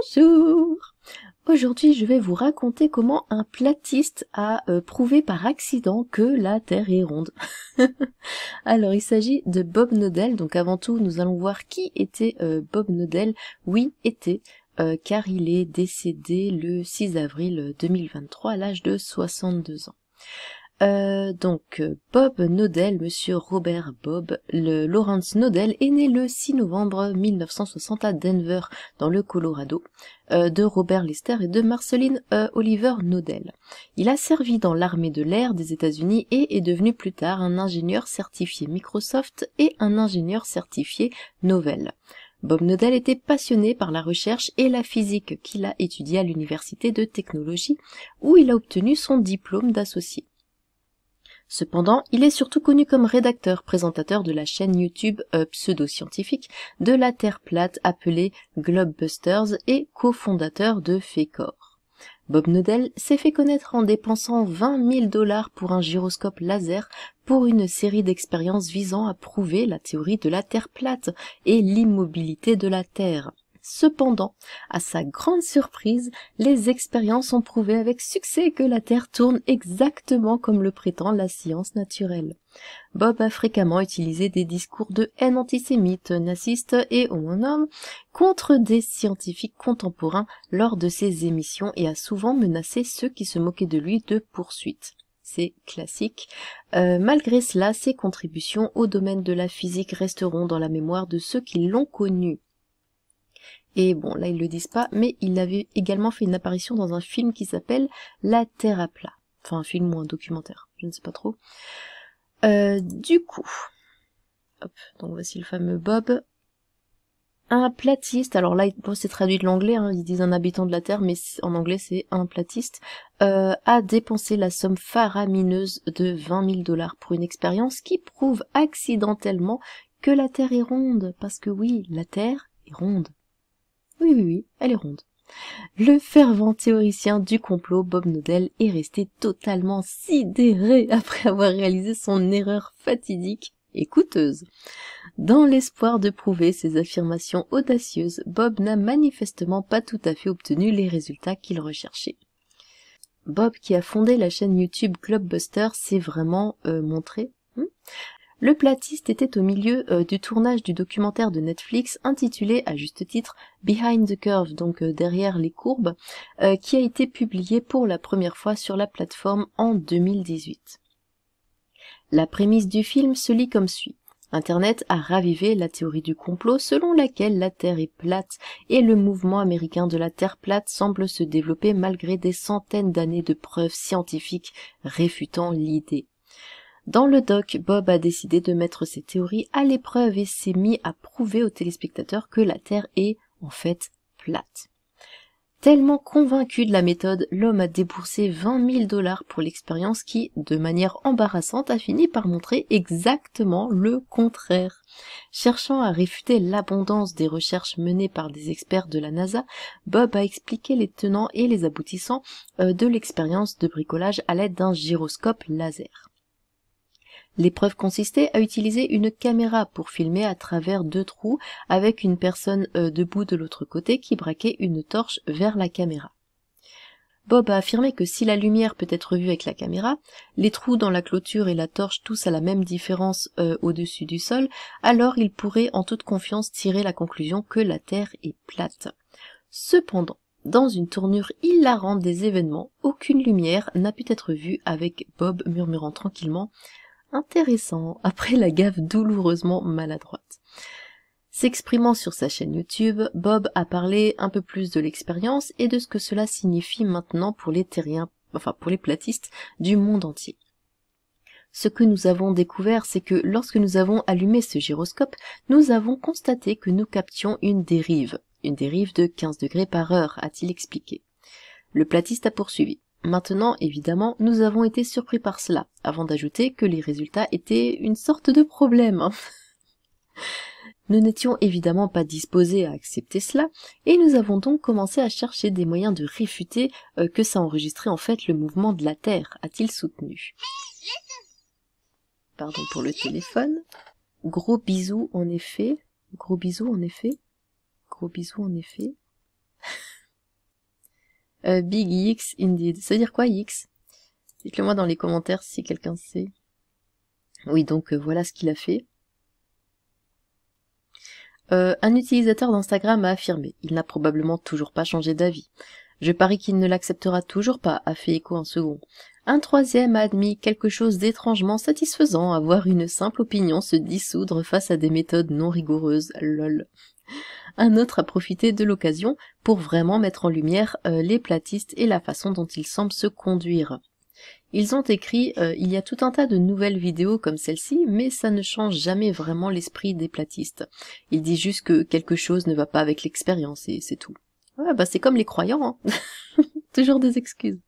Bonjour! Aujourd'hui, je vais vous raconter comment un platiste a prouvé par accident que la Terre est ronde. Alors, il s'agit de Bob Knodel. Donc, avant tout, nous allons voir qui était Bob Knodel. Oui, était, car il est décédé le 6 avril 2023 à l'âge de 62 ans. Bob Knodel, monsieur Robert Bob, Lawrence Knodel, est né le 6 novembre 1960 à Denver, dans le Colorado, de Robert Lester et de Marceline Oliver Knodel. Il a servi dans l'armée de l'air des États-Unis et est devenu plus tard un ingénieur certifié Microsoft et un ingénieur certifié Novell. Bob Knodel était passionné par la recherche et la physique qu'il a étudié à l'université de technologie, où il a obtenu son diplôme d'associé. Cependant, il est surtout connu comme rédacteur, présentateur de la chaîne YouTube pseudo-scientifique de la Terre plate appelée Globebusters et cofondateur de Fekor. Bob Knodel s'est fait connaître en dépensant 20 000 $ pour un gyroscope laser pour une série d'expériences visant à prouver la théorie de la Terre plate et l'immobilité de la Terre. Cependant, à sa grande surprise, les expériences ont prouvé avec succès que la Terre tourne exactement comme le prétend la science naturelle. Bob a fréquemment utilisé des discours de haine antisémite, naziste et homonome contre des scientifiques contemporains lors de ses émissions et a souvent menacé ceux qui se moquaient de lui de poursuites. C'est classique. Malgré cela, ses contributions au domaine de la physique resteront dans la mémoire de ceux qui l'ont connu. Et bon, là ils le disent pas, mais il avait également fait une apparition dans un film qui s'appelle La Terre à plat. Enfin un film ou un documentaire, je ne sais pas trop. Du coup, hop, donc voici le fameux Bob. Un platiste, alors là bon, c'est traduit de l'anglais, hein, ils disent un habitant de la Terre, mais en anglais c'est un platiste, a dépensé la somme faramineuse de 20 000 $ pour une expérience qui prouve accidentellement que la Terre est ronde, parce que oui, la Terre est ronde. Oui, elle est ronde. Le fervent théoricien du complot Bob Knodel est resté totalement sidéré après avoir réalisé son erreur fatidique et coûteuse. Dans l'espoir de prouver ses affirmations audacieuses, Bob n'a manifestement pas tout à fait obtenu les résultats qu'il recherchait. Bob, qui a fondé la chaîne YouTube Globebusters, s'est vraiment montré. Le platiste était au milieu du tournage du documentaire de Netflix intitulé à juste titre Behind the Curve, donc derrière les courbes, qui a été publié pour la première fois sur la plateforme en 2018. La prémisse du film se lit comme suit. Internet a ravivé la théorie du complot selon laquelle la Terre est plate et le mouvement américain de la Terre plate semble se développer malgré des centaines d'années de preuves scientifiques réfutant l'idée. Dans le doc, Bob a décidé de mettre ses théories à l'épreuve et s'est mis à prouver aux téléspectateurs que la Terre est, en fait, plate. Tellement convaincu de la méthode, l'homme a déboursé 20 000 $ pour l'expérience qui, de manière embarrassante, a fini par montrer exactement le contraire. Cherchant à réfuter l'abondance des recherches menées par des experts de la NASA, Bob a expliqué les tenants et les aboutissants de l'expérience de bricolage à l'aide d'un gyroscope laser. L'épreuve consistait à utiliser une caméra pour filmer à travers 2 trous avec une personne debout de l'autre côté qui braquait une torche vers la caméra. Bob a affirmé que si la lumière peut être vue avec la caméra, les trous dans la clôture et la torche tous à la même différence au-dessus du sol, alors il pourrait en toute confiance tirer la conclusion que la Terre est plate. Cependant, dans une tournure hilarante des événements, aucune lumière n'a pu être vue avec Bob murmurant tranquillement « Intéressant » après la gaffe douloureusement maladroite. S'exprimant sur sa chaîne YouTube, Bob a parlé un peu plus de l'expérience et de ce que cela signifie maintenant pour les terriens, enfin pour les platistes du monde entier. Ce que nous avons découvert, c'est que lorsque nous avons allumé ce gyroscope, nous avons constaté que nous captions une dérive de 15 degrés par heure, a-t-il expliqué. Le platiste a poursuivi. Maintenant, évidemment, nous avons été surpris par cela, avant d'ajouter que les résultats étaient une sorte de problème. Nous n'étions évidemment pas disposés à accepter cela, et nous avons donc commencé à chercher des moyens de réfuter que ça enregistrait en fait le mouvement de la Terre, a-t-il soutenu. Pardon pour le téléphone. Gros bisous en effet. Gros bisous en effet. Gros bisous en effet. Big X indeed. Ça veut dire quoi X? Dites-le moi dans les commentaires si quelqu'un sait. Oui, donc voilà ce qu'il a fait. Un utilisateur d'Instagram a affirmé. Il n'a probablement toujours pas changé d'avis. Je parie qu'il ne l'acceptera toujours pas, a fait écho un second. Un troisième a admis quelque chose d'étrangement satisfaisant à voir une simple opinion se dissoudre face à des méthodes non rigoureuses, lol. Un autre a profité de l'occasion pour vraiment mettre en lumière les platistes et la façon dont ils semblent se conduire. Ils ont écrit il y a tout un tas de nouvelles vidéos comme celle-ci, mais ça ne change jamais vraiment l'esprit des platistes. Ils disent juste que quelque chose ne va pas avec l'expérience et c'est tout. Ouais, bah c'est comme les croyants, hein. Toujours des excuses.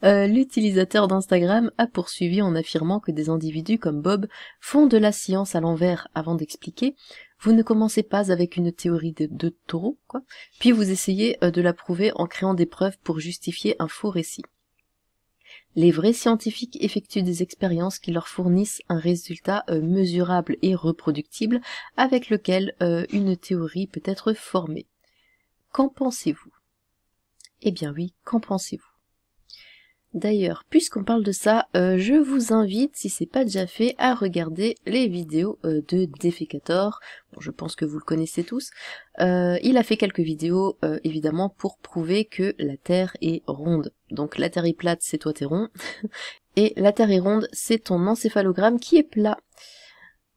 L'utilisateur d'Instagram a poursuivi en affirmant que des individus comme Bob font de la science à l'envers avant d'expliquer. Vous ne commencez pas avec une théorie de taureau, quoi, puis vous essayez de la prouver en créant des preuves pour justifier un faux récit. Les vrais scientifiques effectuent des expériences qui leur fournissent un résultat mesurable et reproductible avec lequel une théorie peut être formée. Qu'en pensez-vous? Eh bien oui, qu'en pensez-vous? D'ailleurs, puisqu'on parle de ça, je vous invite, si c'est pas déjà fait, à regarder les vidéos de Defecator. Bon, je pense que vous le connaissez tous. Il a fait quelques vidéos, évidemment, pour prouver que la Terre est ronde. Donc la Terre est plate, c'est toi t'es rond. Et la Terre est ronde, c'est ton encéphalogramme qui est plat.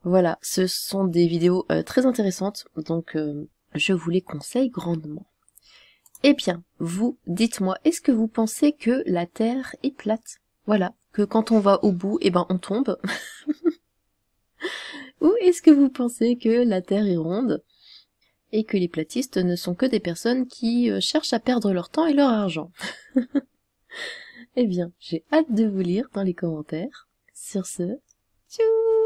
Voilà, ce sont des vidéos très intéressantes, donc je vous les conseille grandement. Eh bien, vous, dites-moi, est-ce que vous pensez que la Terre est plate? Voilà, que quand on va au bout, eh ben on tombe. Ou est-ce que vous pensez que la Terre est ronde et que les platistes ne sont que des personnes qui cherchent à perdre leur temps et leur argent? Eh bien, j'ai hâte de vous lire dans les commentaires. Sur ce, tchou!